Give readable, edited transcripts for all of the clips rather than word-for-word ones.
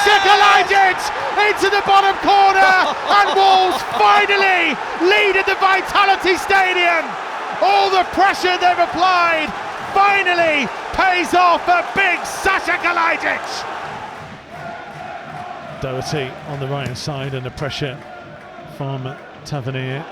Sasa Kalajdzic into the bottom corner, and Wolves finally lead at the Vitality Stadium. All the pressure they've applied finally pays off for big Sasa Kalajdzic. Doherty on the right hand side, and the pressure from Tavernier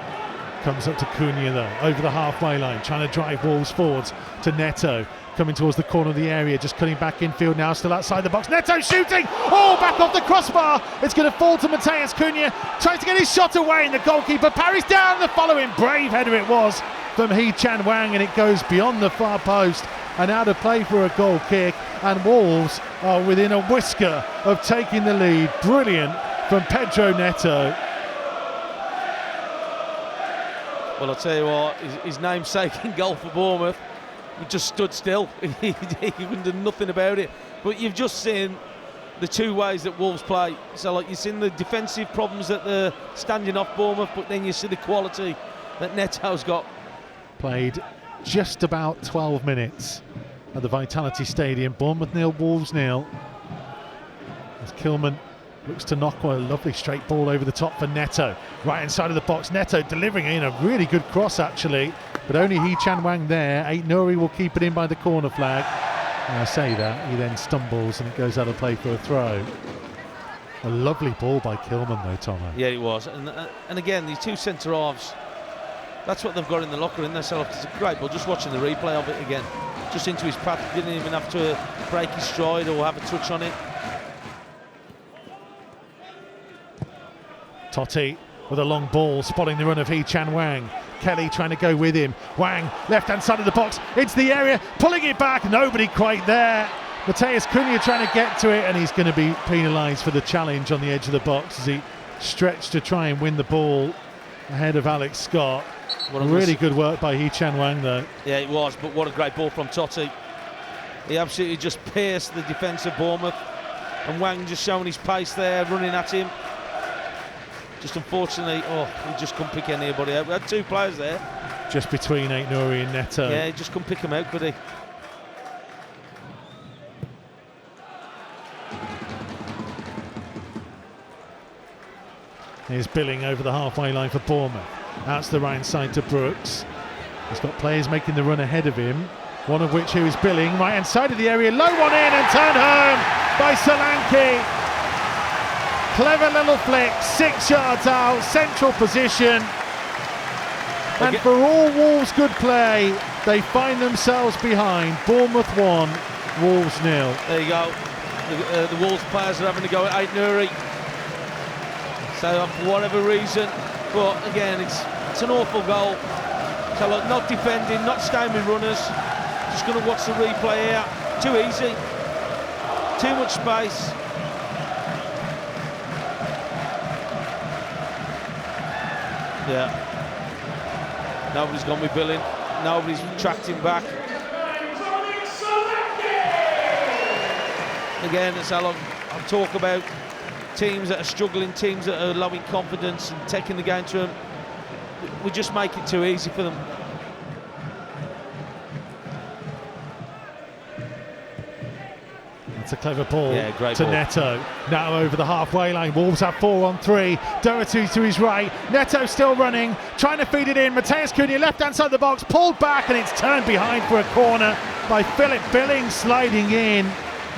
comes up to Cunha though, over the halfway line, trying to drive Wolves forwards to Neto, coming towards the corner of the area, just cutting back infield now, still outside the box. Neto shooting, back off the crossbar. It's going to fall to Matheus Cunha, tries to get his shot away, and the goalkeeper parries down the following brave header it was from hee-chan, and it goes beyond the far post and out of play for a goal kick, and Wolves are within a whisker of taking the lead. Brilliant from Pedro Neto. Well, I'll tell you what, his namesaking goal for Bournemouth, he just stood still. He couldn't do nothing about it. But you've just seen the two ways that Wolves play. So, like, you've seen the defensive problems that they're standing off Bournemouth, but then you see the quality that Neto's got. Played just about 12 minutes at the Vitality Stadium. Bournemouth 0, Wolves 0. As Kilman looks to knock a lovely straight ball over the top for Neto. Right inside of the box, Neto delivering in a really good cross actually, but only hee-chan there. Ait-Nouri will keep it in by the corner flag. And I say that, he then stumbles and it goes out of play for a throw. A lovely ball by Kilman though, Tomo. Yeah, it was. And again, these two centre-halves, that's what they've got in the locker in themselves. It's a great ball. Just watching the replay of it again, just into his path, didn't even have to break his stride or have a touch on it. Totti with a long ball, spotting the run of hee-chan Wang. Kelly trying to go with him. Wang, left-hand side of the box, into the area, pulling it back, nobody quite there. Matheus Cunha trying to get to it, and he's going to be penalised for the challenge on the edge of the box as he stretched to try and win the ball ahead of Alex Scott. Really good work by hee-chan Wang though. Yeah, it was, but what a great ball from Totti. He absolutely just pierced the defence of Bournemouth, and Wang just showing his pace there, running at him. Just unfortunately, he just couldn't pick anybody out. We had two players there. Just between Ait-Nouri and Neto. Yeah, he just couldn't pick them out, could he? Here's Billing over the halfway line for Bournemouth. Out to the right side to Brooks. He's got players making the run ahead of him. One of which, who is Billing, right hand side of the area, low one in and turned home by Solanke. Clever little flick, 6 yards out, central position. And for all Wolves' good play, they find themselves behind. Bournemouth 1, Wolves 0. There you go. The Wolves players are having to go at Ait-Nouri. So for whatever reason, but again, it's an awful goal. So look, not defending, not staying with runners. Just going to watch the replay here. Too easy. Too much space. Yeah. Nobody's gone with Billing. Nobody's tracked him back. Again, it's how I talk about teams that are struggling, teams that are low in confidence and taking the game to them. We just make it too easy for them. It's a clever ball great to ball. Neto. Now over the halfway line. Wolves have 4-on-3. Doherty to his right. Neto still running, trying to feed it in. Matheus Cunha left hand side of the box, pulled back, and it's turned behind for a corner by Philip Billing sliding in.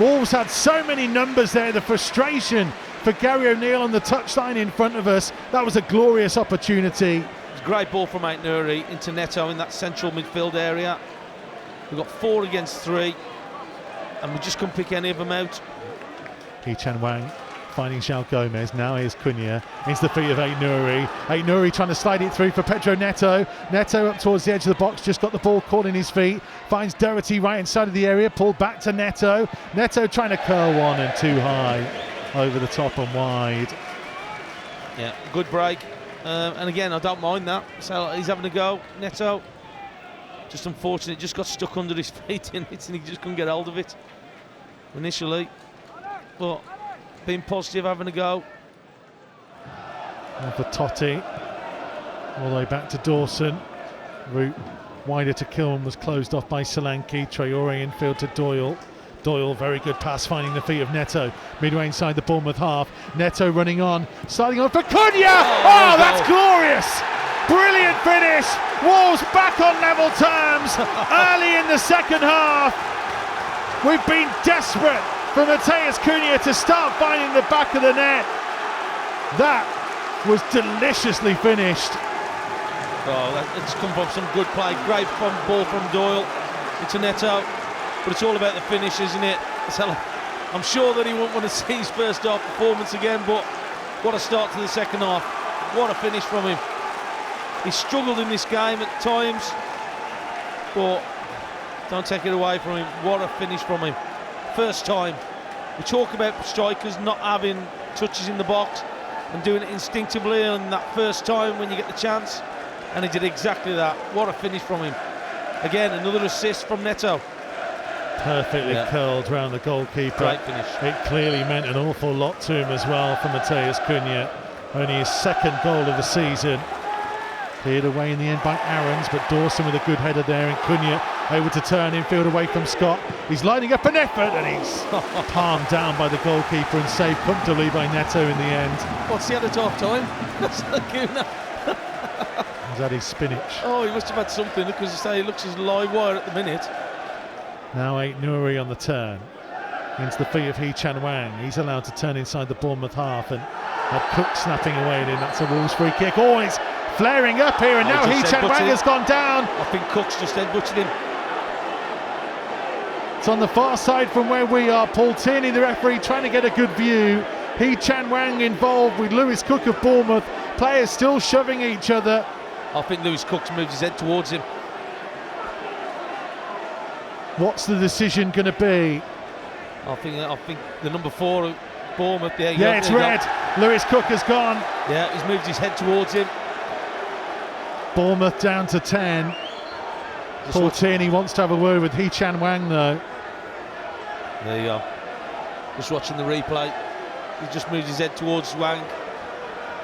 Wolves had so many numbers there. The frustration for Gary O'Neill on the touchline in front of us. That was a glorious opportunity. It's a great ball from Ait-Nouri into Neto in that central midfield area. We've got 4 against 3. And we just couldn't pick any of them out. hee-chan Wang finding João Gomez. Now here's Cunha into the feet of Ait-Nouri. Ait-Nouri trying to slide it through for Pedro Neto. Neto up towards the edge of the box, just got the ball caught in his feet. Finds Doherty right inside of the area, pulled back to Neto. Neto trying to curl one and too high over the top and wide. Yeah, good break. And again, I don't mind that. So he's having a go. Neto, just unfortunate, just got stuck under his feet in it and he just couldn't get hold of it initially. But being positive, having a go. And for Totti, all the way back to Dawson. Route wider to Kilman was closed off by Solanke. Traore infield to Doyle. Doyle, very good pass, finding the feet of Neto. Midway inside the Bournemouth half. Neto running on, sliding on for Cunha! Oh, that's glorious! Brilliant finish! Wolves back on level terms early in the second half. We've been desperate for Matheus Cunha to start finding the back of the net. That was deliciously finished. Oh, it's come from some good play. Great ball from Doyle into Neto. But it's all about the finish, isn't it? So I'm sure that he won't want to see his first half performance again, but what a start to the second half. What a finish from him. He struggled in this game at times, but don't take it away from him. What a finish from him. First time. We talk about strikers not having touches in the box and doing it instinctively on that first time when you get the chance, and he did exactly that. What a finish from him. Again, another assist from Neto. Perfectly curled round the goalkeeper. Great finish. It clearly meant an awful lot to him as well for Matheus Cunha. Only his second goal of the season. Cleared away in the end by Aarons, but Dawson with a good header there, and Cunha able to turn infield away from Scott. He's lining up an effort, and he's palmed down by the goalkeeper and saved comfortably by Neto in the end. What's he had at half time? He's had his spinach. Oh, he must have had something, because he looks as live wire at the minute. Now ait-nouri on the turn into the feet of hee-chan Wang. He's allowed to turn inside the Bournemouth half, and Cook snapping away at him. That's a Wolves free kick. Oh, it's flaring up here, and now hee-chan Wang has gone down. I think Cook's just headbutted him. It's on the far side from where we are. Paul Tierney, the referee, trying to get a good view. Hee-chan Wang involved with Lewis Cook of Bournemouth. Players still shoving each other. I think Lewis Cook's moved his head towards him. What's the decision going to be? I think the number 4 of Bournemouth. Yeah, it's red. Lewis Cook has gone. Yeah, he's moved his head towards him. Bournemouth down to 10. Paul Tierney wants to have a word with hee-chan Wang though. There you go. Just watching the replay. He just moved his head towards Wang.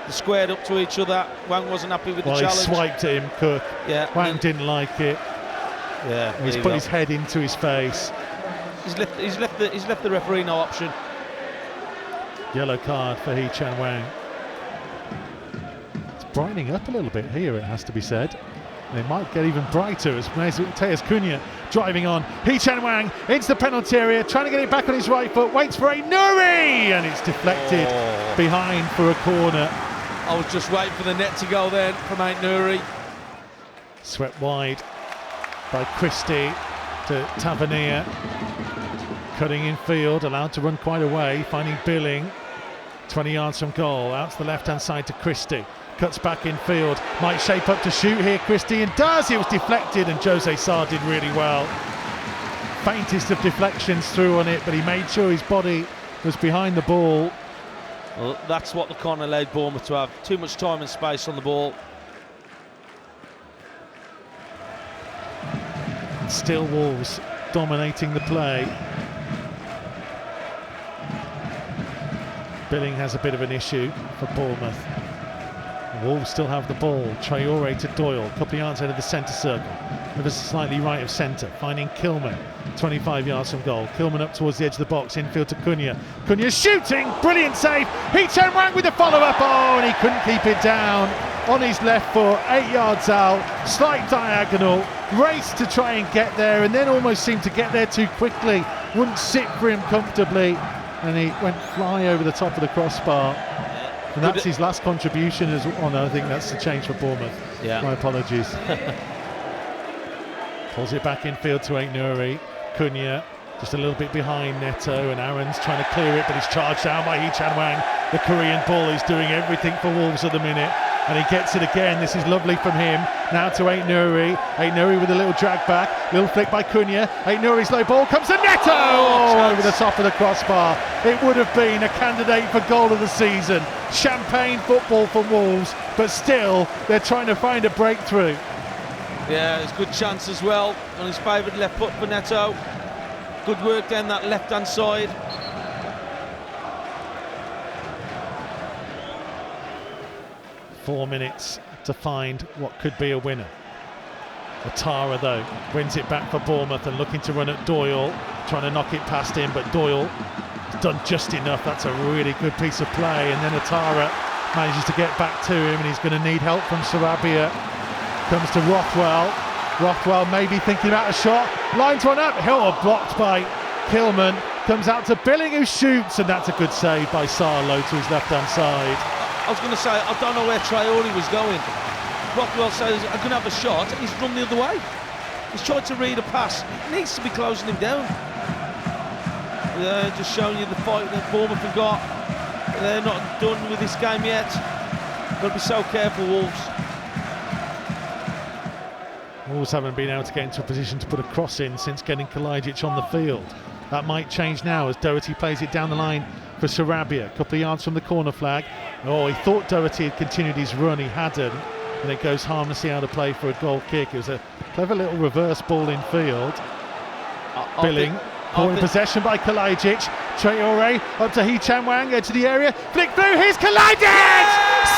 They squared up to each other. Wang wasn't happy with the challenge. He swiped at him, Cook. Yeah. Wang didn't like it. Yeah. He's put his head into his face. He's left the referee no option. Yellow card for hee-chan Wang. It's brightening up a little bit here, it has to be said. And it might get even brighter as Matheus Cunha driving on. Hee-chan Wang into the penalty area, trying to get it back on his right foot, waits for ait-nouri, and it's deflected behind for a corner. I was just waiting for the net to go then from ait-nouri. Swept wide by Christie to Tavernier. Cutting in field, allowed to run quite away, finding Billing. 20 yards from goal, out to the left-hand side to Christie. Cuts back in field, might shape up to shoot here, Christie, and does. It was deflected, and Jose Sarr did really well. Faintest of deflections through on it, but he made sure his body was behind the ball. Well, that's what the corner allowed Bournemouth to have. Too much time and space on the ball. Still Wolves dominating the play. Billing has a bit of an issue for Bournemouth. Wolves still have the ball. Traore to Doyle, a couple of yards out of the centre circle. Ever slightly right of centre, finding Kilman, 25 yards from goal. Kilman up towards the edge of the box, infield to Cunha. Cunha shooting, brilliant save. hee-chan Wang with the follow-up. Oh, and he couldn't keep it down on his left foot, 8 yards out, slight diagonal, raced to try and get there, and then almost seemed to get there too quickly. Wouldn't sit for him comfortably, and he went fly over the top of the crossbar. And that's his last contribution as well. Oh no, I think that's the change for Bournemouth. Yeah. My apologies. Pulls it back infield to ait-nouri. Cunha just a little bit behind Neto, and Aarons trying to clear it, but he's charged down by hee-chan Wang. The Korean bull is doing everything for Wolves at the minute, and he gets it again. This is lovely from him. Now to ait-nouri. ait-nouri with a little drag back. Little flick by Cunha. ait-nouri's low ball comes to Neto! Oh, over the top of the crossbar. It would have been a candidate for goal of the season. Champagne football for Wolves, but still they're trying to find a breakthrough. Yeah, it's a good chance as well on his favoured left foot for Neto. Good work down that left-hand side. "4 minutes to find what could be a winner." Atara though wins it back for Bournemouth and looking to run at Doyle, trying to knock it past him, but Doyle has done just enough. That's a really good piece of play, and then Atara manages to get back to him, and he's going to need help from Sarabia. Comes to Rothwell. Rothwell maybe thinking about a shot. Lines one up. Hill blocked by Kilman. Comes out to Billing, who shoots, and that's a good save by Sarlo to his left-hand side. I was going to say, I don't know where Traore was going. Rothwell says, I'm going to have a shot, and he's run the other way. He's tried to read a pass. He needs to be closing him down. Just showing you the fight that Bournemouth have got. They're not done with this game yet. Got to be so careful, Wolves. Wolves haven't been able to get into a position to put a cross in since getting Kalajdzic on the field. That might change now as Doherty plays it down the line for Sarabia. A couple of yards from the corner flag. Oh, he thought Doherty had continued his run. He hadn't. And it goes harmlessly out of play for a goal kick. It was a clever little reverse ball in field. Billing. Caught in possession by Kalajdzic. Traore up to hee-chan into the area. Flick through. Here's Kalajdzic!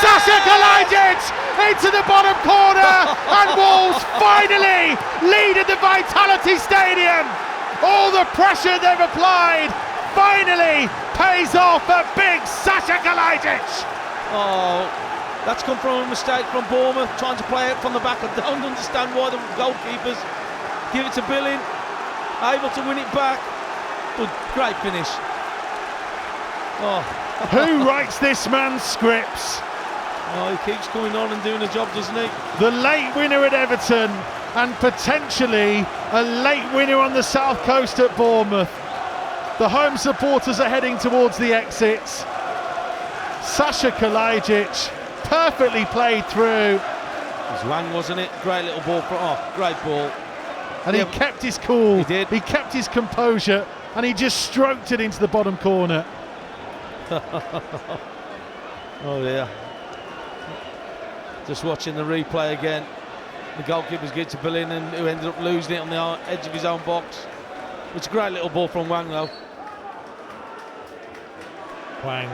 Sasa Kalajdzic into the bottom corner. And Wolves finally lead at the Vitality Stadium. All the pressure they've applied finally pays off for big Sasa Kalajdzic. Oh, that's come from a mistake from Bournemouth, trying to play it from the back. I don't understand why the goalkeepers give it to Billing, able to win it back. But great finish. Oh. Who writes this man's scripts? Oh, he keeps coming on and doing a job, doesn't he? The late winner at Everton, and potentially a late winner on the south coast at Bournemouth. The home supporters are heading towards the exits. Sasa Kalajdzic, perfectly played through. It was Wang, wasn't it? Great little ball. Great ball. And he kept his cool. He did. He kept his composure, and he just stroked it into the bottom corner. Oh dear. Just watching the replay again. The goalkeeper's get to Billing, and who ended up losing it on the edge of his own box. It's a great little ball from Wang though. Wang,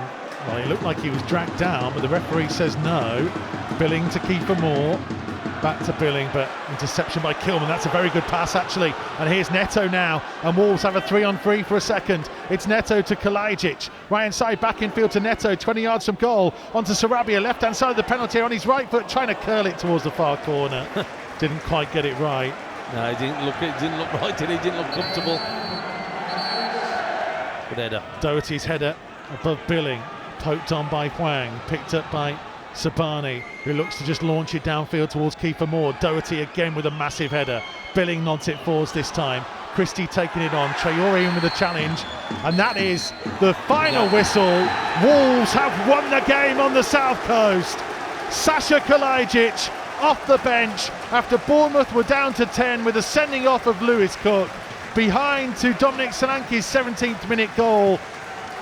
well, he looked like he was dragged down, but the referee says no. Billing to Kiefer Moore. Back to Billing, but interception by Kilman. That's a very good pass actually. And here's Neto now, and Wolves have a 3-on-3 for a second. It's Neto to Kalajdzic, right inside, back in field to Neto, 20 yards from goal, onto Sarabia, left hand side of the penalty on his right foot, trying to curl it towards the far corner. Didn't quite get it right. No, it didn't look right, did he? Didn't look comfortable. Good header. Doherty's header above Billing, poked on by Wang, picked up by Sabani, who looks to just launch it downfield towards Kiefer Moore. Doherty again with a massive header. Billing nods it forwards this time. Christie taking it on. Traore in with a challenge. And that is the final whistle. Wolves have won the game on the south coast. Sasa Kalajdzic off the bench after Bournemouth were down to 10 with a sending off of Lewis Cook. Behind to Dominic Solanke's 17th minute goal.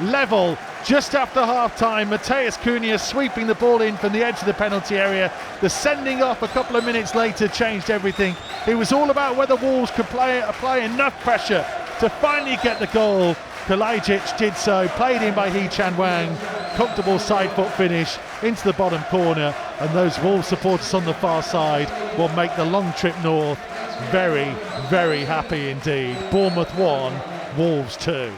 Level just after half-time. Matheus Cunha sweeping the ball in from the edge of the penalty area. The sending off a couple of minutes later changed everything. It was all about whether Wolves could apply enough pressure to finally get the goal. Kalajdzic did so, played in by hee-chan Wang. Comfortable side foot finish into the bottom corner, and those Wolves supporters on the far side will make the long trip north very, very happy indeed. Bournemouth 1, Wolves 2.